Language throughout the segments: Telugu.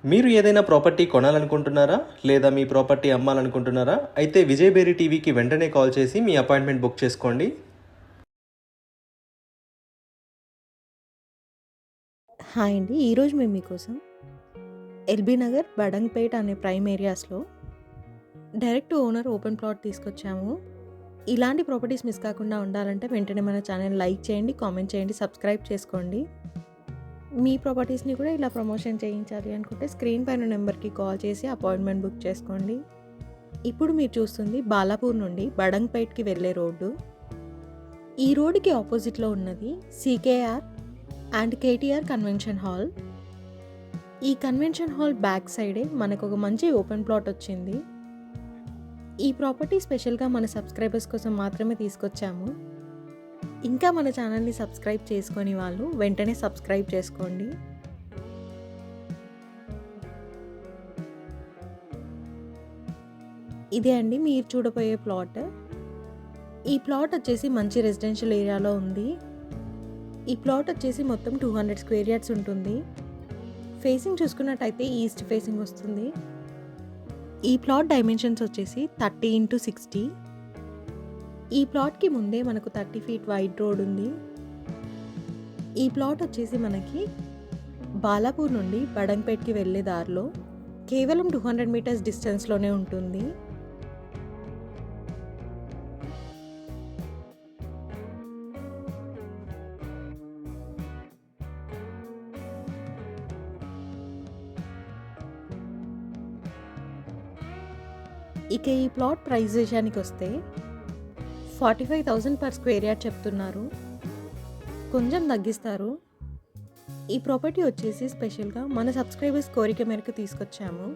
మీరు ఏదైనా ప్రాపర్టీ కొనాలనుకుంటున్నారా? లేదా మీ ప్రాపర్టీ అమ్మాలనుకుంటున్నారా? అయితే విజయ్ బేరి టీవీకి వెంటనే కాల్ చేసి మీ అపాయింట్మెంట్ బుక్ చేసుకోండి. హాయ్ అండి. ఈరోజు మేము మీకోసం ఎల్బీ నగర్, బడంగ్పేట్ అనే ప్రైమ్ ఏరియాస్లో డైరెక్ట్ ఓనర్ ఓపెన్ ప్లాట్ తీసుకొచ్చాము. ఇలాంటి ప్రాపర్టీస్ మిస్ కాకుండా ఉండాలంటే వెంటనే మన ఛానల్ లైక్ చేయండి, కామెంట్ చేయండి, సబ్స్క్రైబ్ చేసుకోండి. మీ ప్రాపర్టీస్ని కూడా ఇలా ప్రమోషన్ చేయించాలి అనుకుంటే స్క్రీన్ పైన నెంబర్కి కాల్ చేసి అపాయింట్మెంట్ బుక్ చేసుకోండి. ఇప్పుడు మీరు చూస్తుంది బాలాపూర్ నుండి బడంగ్పేట్కి వెళ్ళే రోడ్డు. ఈ రోడ్డుకి ఆపోజిట్లో ఉన్నది సీకేఆర్ అండ్ కేటీఆర్ కన్వెన్షన్ హాల్. ఈ కన్వెన్షన్ హాల్ బ్యాక్ సైడే మనకు ఒక మంచి ఓపెన్ ప్లాట్ వచ్చింది. ఈ ప్రాపర్టీ స్పెషల్గా మన సబ్స్క్రైబర్స్ కోసం మాత్రమే తీసుకొచ్చాము. ఇంకా మన ఛానల్ని సబ్స్క్రైబ్ చేసుకొని వాళ్ళు వెంటనే సబ్స్క్రైబ్ చేసుకోండి. ఇదే అండి మీరు చూడబోయే ప్లాట్. ఈ ప్లాట్ వచ్చేసి మంచి రెసిడెన్షియల్ ఏరియాలో ఉంది. ఈ ప్లాట్ వచ్చేసి మొత్తం 200 స్క్వేర్ యార్డ్స్ ఉంటుంది. ఫేసింగ్ చూసుకున్నట్టయితే ఈస్ట్ ఫేసింగ్ వస్తుంది. ఈ ప్లాట్ డైమెన్షన్స్ వచ్చేసి 30x60. ఈ ప్లాట్కి ముందే మనకు 30 ఫీట్ వైడ్ రోడ్ ఉంది. ఈ ప్లాట్ వచ్చేసి మనకి బాలాపూర్ నుండి బడంగ్పేట్కి వెళ్ళే దారిలో కేవలం 200 మీటర్స్ డిస్టెన్స్లోనే ఉంటుంది. ఇక ఈ ప్లాట్ ప్రైస్ విషయానికి వస్తే 45,000 పర్ స్క్వేర్ యార్డ్ చెప్తున్నారు. కొంచెం తగ్గిస్తారు. ఈ ప్రాపర్టీ వచ్చేసి స్పెషల్గా మన సబ్స్క్రైబర్స్ కోరిక మేరకు తీసుకొచ్చాము.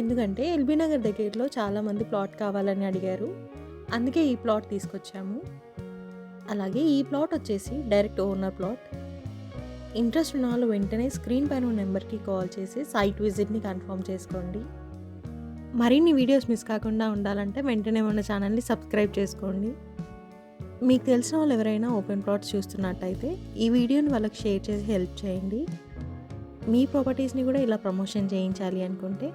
ఎందుకంటే ఎల్బీ నగర్ దగ్గరలో చాలామంది ప్లాట్ కావాలని అడిగారు. అందుకే ఈ ప్లాట్ తీసుకొచ్చాము. అలాగే ఈ ప్లాట్ వచ్చేసి డైరెక్ట్ ఓనర్ ప్లాట్. ఇంట్రెస్ట్ ఉన్న వాళ్ళు వెంటనే స్క్రీన్ పైన నెంబర్కి కాల్ చేసి సైట్ విజిట్ని కన్ఫర్మ్ చేసుకోండి. మరిన్ని వీడియోస్ మిస్ కాకుండా ఉండాలంటే వెంటనే మన ఛానల్ని సబ్స్క్రైబ్ చేసుకోండి. మీకు తెలిసిన వాళ్ళు ఎవరైనా ఓపెన్ ప్లాట్స్ చూస్తున్నట్టయితే ఈ వీడియోని వాళ్ళకి షేర్ చేసి హెల్ప్ చేయండి. మీ ప్రాపర్టీస్ని కూడా ఇలా ప్రమోషన్ చేయించాలి అనుకుంటే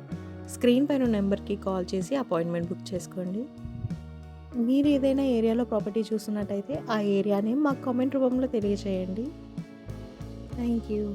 స్క్రీన్ పైన నెంబర్కి కాల్ చేసి అపాయింట్మెంట్ బుక్ చేసుకోండి. మీరు ఏదైనా ఏరియాలో ప్రాపర్టీ చూస్తున్నట్టయితే ఆ ఏరియాని మాకు కామెంట్ రూపంలో తెలియజేయండి. Thank you.